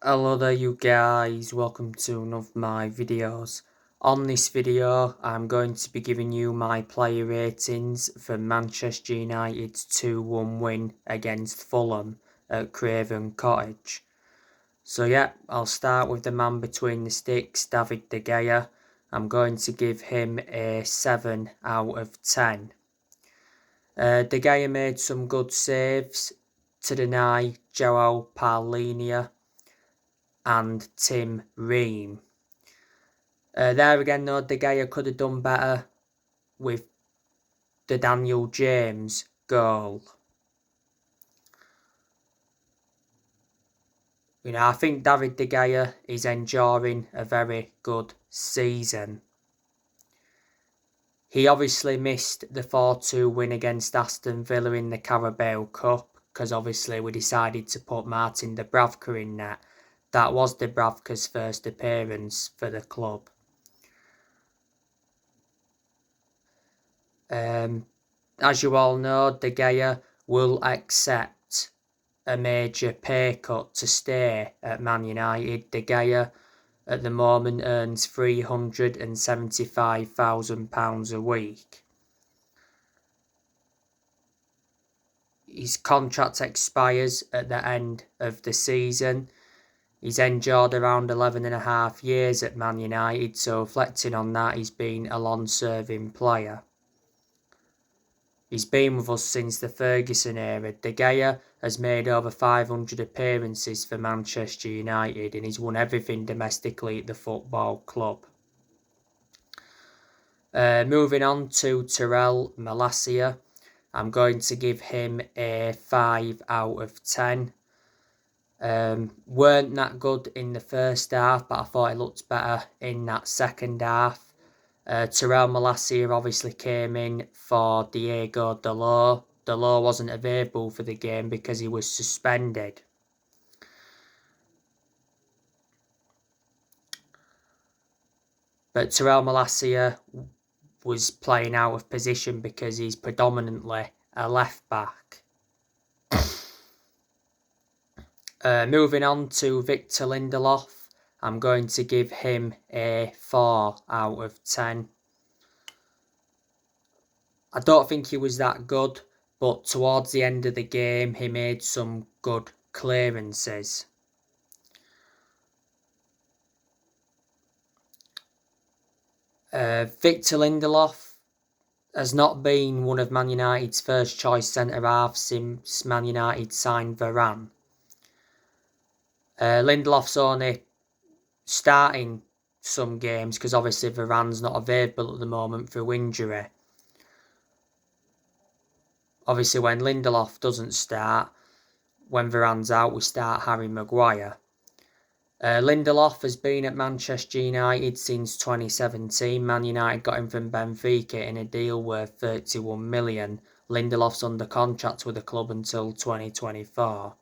Hello there you guys, welcome to one of my videos. On this video I'm going to be giving you my player ratings for Manchester United's 2-1 win against Fulham at Craven Cottage. So yeah, I'll start with the man between the sticks, David De Gea. I'm going to give him a 7 out of 10. De Gea made some good saves to deny João Paulinho and Tim Ream. There again though, De Gea could have done better with the Daniel James goal. I think David De Gea is enjoying a very good season. He obviously missed the 4-2 win against Aston Villa in the Carabao Cup because obviously we decided to put Martin Dubravka in net. That was Dubravka's first appearance for the club. As you all know, De Gea will accept a major pay cut to stay at Man United. De Gea at the moment earns £375,000 a week. His contract expires at the end of the season. He's endured around 11.5 years at Man United, so reflecting on that, he's been a long-serving player. He's been with us since the Ferguson era. De Gea has made over 500 appearances for Manchester United and he's won everything domestically at the football club. Moving on to Tyrell Malacia, I'm going to give him a 5 out of 10. Weren't that good in the first half, but I thought it looked better in that second half. Tyrell Malacia obviously came in for Diego Dalot. Dalot wasn't available for the game because he was suspended. But Tyrell Malacia was playing out of position because he's predominantly a left back. Moving on to Victor Lindelof, I'm going to give him a 4 out of 10. I don't think he was that good, but towards the end of the game he made some good clearances. Victor Lindelof has not been one of Man United's first choice centre-halves since Man United signed Varane. Lindelof's only starting some games because obviously Varane's not available at the moment through injury. Obviously when Lindelof doesn't start, when Varane's out, we start Harry Maguire. Lindelof has been at Manchester United since 2017. Man United got him from Benfica in a deal worth 31 million. Lindelof's under contract with the club until 2024.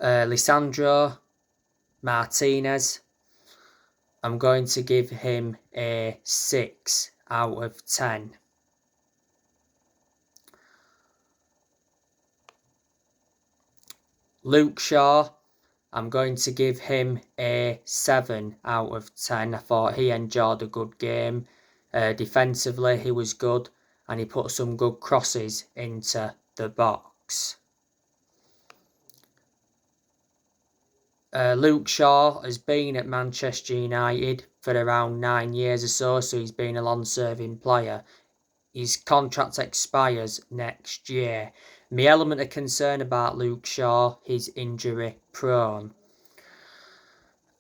Lisandro Martinez, I'm going to give him a 6 out of 10. Luke Shaw, I'm going to give him a 7 out of 10. I thought he enjoyed a good game. Defensively, he was good and he put some good crosses into the box. Luke Shaw has been at Manchester United for around 9 years or so he's been a long-serving player. His contract expires next year. My element of concern about Luke Shaw, he's injury prone.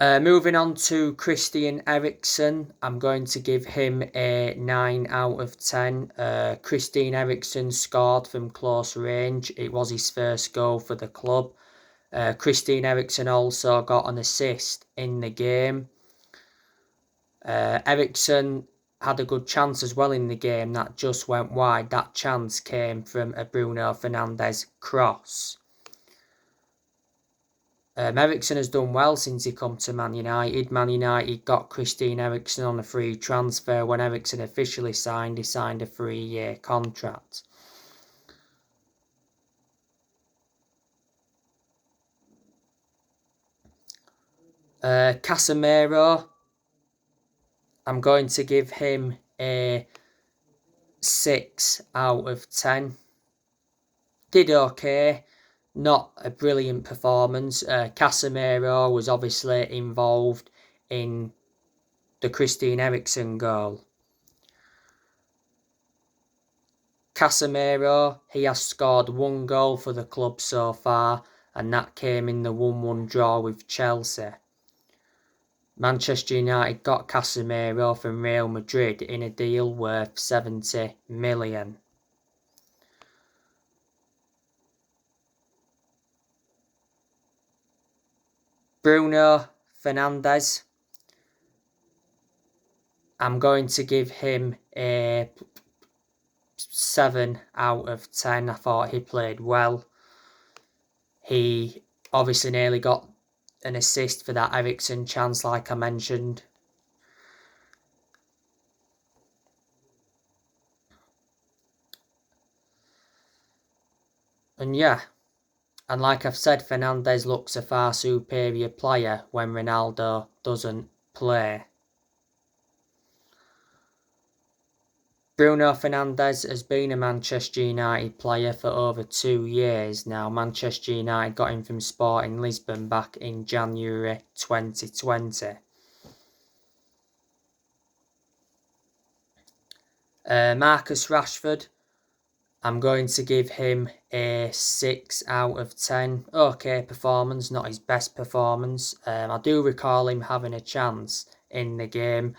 Moving on to Christian Eriksen, I'm going to give him a 9 out of 10. Christian Eriksen scored from close range. It was his first goal for the club. Christian Eriksen also got an assist in the game. Eriksen had a good chance as well in the game that just went wide. That chance came from a Bruno Fernandes cross. Eriksen has done well since he come to Man United. Man United got Christian Eriksen on a free transfer. When Eriksen officially signed, he signed a 3-year contract. Casemiro, I'm going to give him a 6 out of 10. Did okay, not a brilliant performance. Casemiro was obviously involved in the Christian Eriksen goal. Casemiro, he has scored 1 goal for the club so far, and that came in the 1-1 draw with Chelsea. Manchester United got Casemiro from Real Madrid in a deal worth 70 million. Bruno Fernandes, I'm going to give him a 7 out of 10. I thought he played well. He obviously nearly got an assist for that Eriksen chance, like I mentioned. And yeah, and like I've said, Fernandes looks a far superior player when Ronaldo doesn't play. Bruno Fernandes has been a Manchester United player for over 2 years now. Manchester United got him from Sporting Lisbon back in January 2020. Marcus Rashford, I'm going to give him a 6 out of 10. Okay performance, not his best performance. I do recall him having a chance in the game.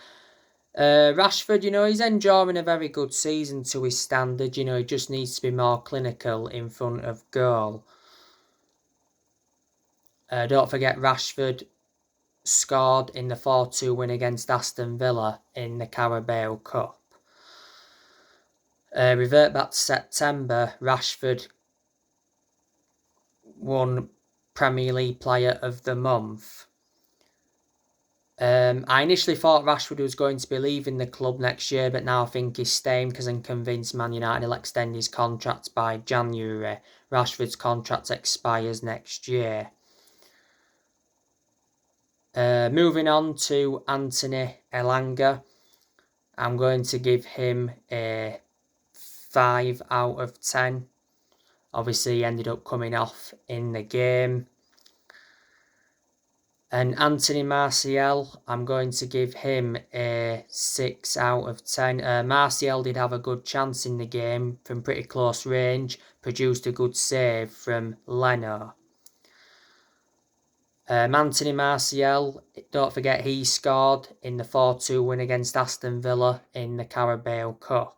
Rashford, he's enjoying a very good season to his standard. He just needs to be more clinical in front of goal. Don't forget Rashford scored in the 4-2 win against Aston Villa in the Carabao Cup. Revert back to September, Rashford won Premier League Player of the Month. I initially thought Rashford was going to be leaving the club next year, but now I think he's staying because I'm convinced Man United will extend his contract by January. Rashford's contract expires next year. Moving on to Anthony Elanga, I'm going to give him a 5 out of 10. Obviously, he ended up coming off in the game. And Anthony Martial, I'm going to give him a 6 out of 10. Martial did have a good chance in the game from pretty close range, produced a good save from Leno. Anthony Martial, don't forget he scored in the 4-2 win against Aston Villa in the Carabao Cup.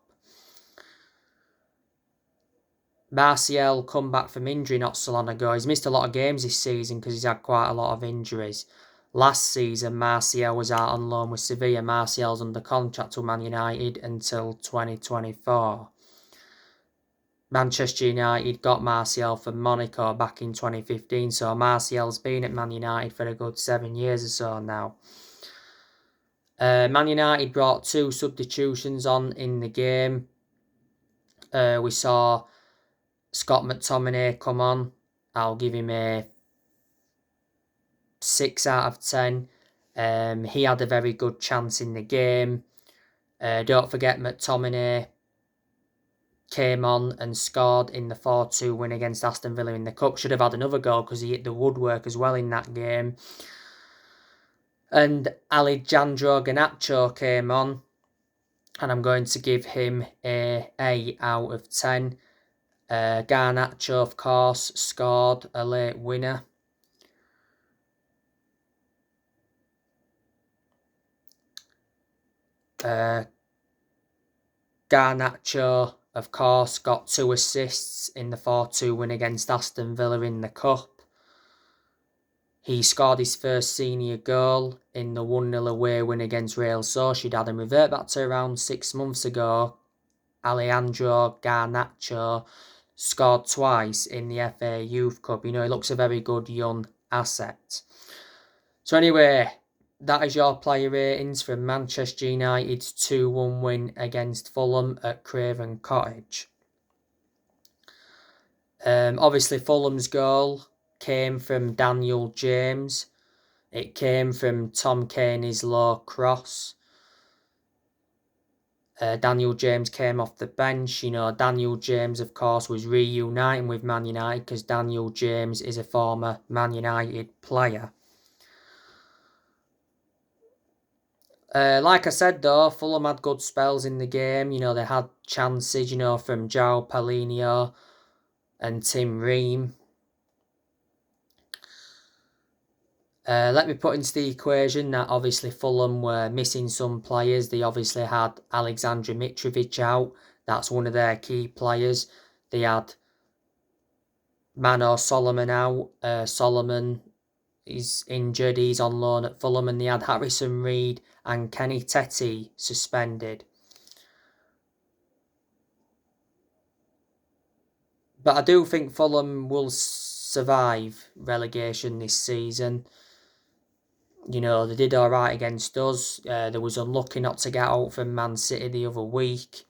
Martial come back from injury not so long ago. He's missed a lot of games this season because he's had quite a lot of injuries. Last season, Martial was out on loan with Sevilla. Martial's under contract with Man United until 2024. Manchester United got Martial from Monaco back in 2015, so Martial's been at Man United for a good 7 years or so now. Man United brought 2 substitutions on in the game. We saw Scott McTominay come on. I'll give him a 6 out of 10. He had a very good chance in the game. Don't forget McTominay came on and scored in the 4-2 win against Aston Villa in the Cup. Should have had another goal because he hit the woodwork as well in that game. And Alejandro Garnacho came on, and I'm going to give him a 8 out of 10. Garnacho, of course, scored a late winner. Garnacho, of course, got 2 assists in the 4-2 win against Aston Villa in the Cup. He scored his first senior goal in the 1-0 away win against Real Sociedad, and revert back to around 6 months ago, Alejandro Garnacho scored twice in the FA Youth Cup. He looks a very good young asset. So anyway, that is your player ratings for Manchester United's 2-1 win against Fulham at Craven Cottage. Obviously, Fulham's goal came from Daniel James. It came from Tom Caney's low cross. Daniel James came off the bench. You know, Daniel James, of course, was reuniting with Man United because Daniel James is a former Man United player. Like I said, though, Fulham had good spells in the game. You know, they had chances, you know, from João Paulinho and Tim Ream. Let me put into the equation that obviously Fulham were missing some players. They obviously had Alexander Mitrovic out. That's one of their key players. They had Mano Solomon out. Solomon is injured. He's on loan at Fulham. And they had Harrison Reed and Kenny Teti suspended. But I do think Fulham will survive relegation this season. You know, they did alright against us. They was unlucky not to get out from Man City the other week.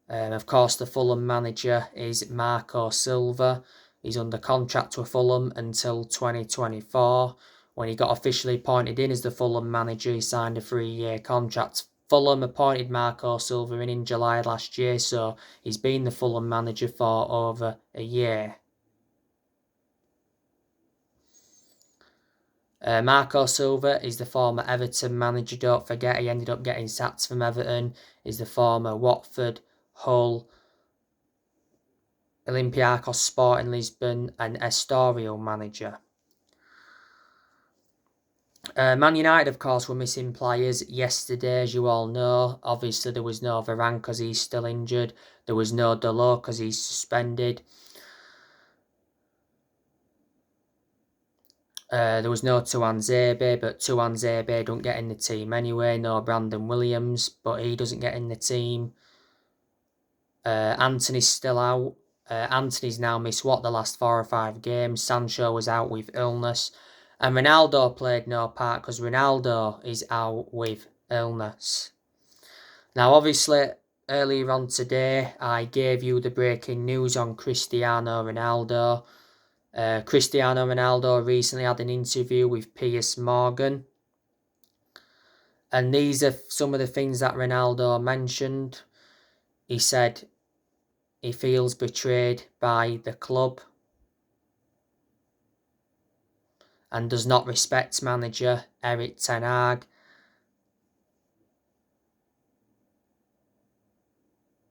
Of course, the Fulham manager is Marco Silva. He's under contract with Fulham until 2024. When he got officially appointed in as the Fulham manager, he signed a 3-year contract. Fulham appointed Marco Silva in July last year, so he's been the Fulham manager for over a year. Marco Silva is the former Everton manager, don't forget. He ended up getting sacked from Everton. He's the former Watford, Hull, Olympiacos Sporting Lisbon and Estoril manager. Man United, of course, were missing players yesterday, as you all know. Obviously, there was no Varane because he's still injured. There was no Dalot because he's suspended. There was no Tuanzebe, but Tuanzebe don't get in the team anyway. No Brandon Williams, but he doesn't get in the team. Anthony's still out. Anthony's now missed, the last 4 or 5 games. Sancho was out with illness. And Ronaldo played no part because Ronaldo is out with illness. Now, obviously, earlier on today, I gave you the breaking news on Cristiano Ronaldo. Cristiano Ronaldo recently had an interview with Piers Morgan. And these are some of the things that Ronaldo mentioned. He said he feels betrayed by the club and does not respect manager Erik ten Hag.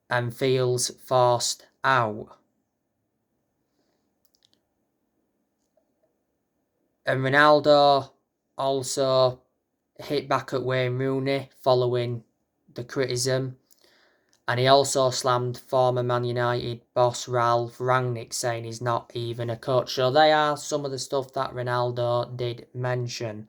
And feels forced out. And Ronaldo also hit back at Wayne Rooney following the criticism. And he also slammed former Man United boss Ralph Rangnick, saying he's not even a coach. So they are some of the stuff that Ronaldo did mention.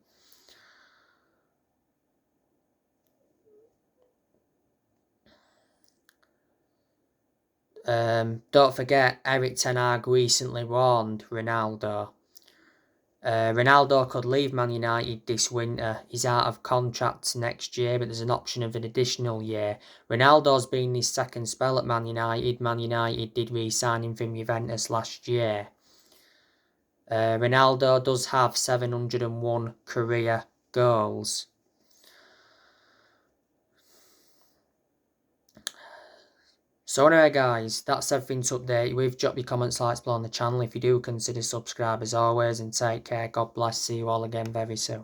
Don't forget, Erik ten Hag recently warned Ronaldo. Ronaldo could leave Man United this winter. He's out of contract next year, but there's an option of an additional year. Ronaldo's been his second spell at Man United. Man United did re-sign him from Juventus last year. Ronaldo does have 701 career goals. So anyway guys, that's everything to update with. Drop your comments, likes below on the channel if you do consider subscribe as always, and take care. God bless. See you all again very soon.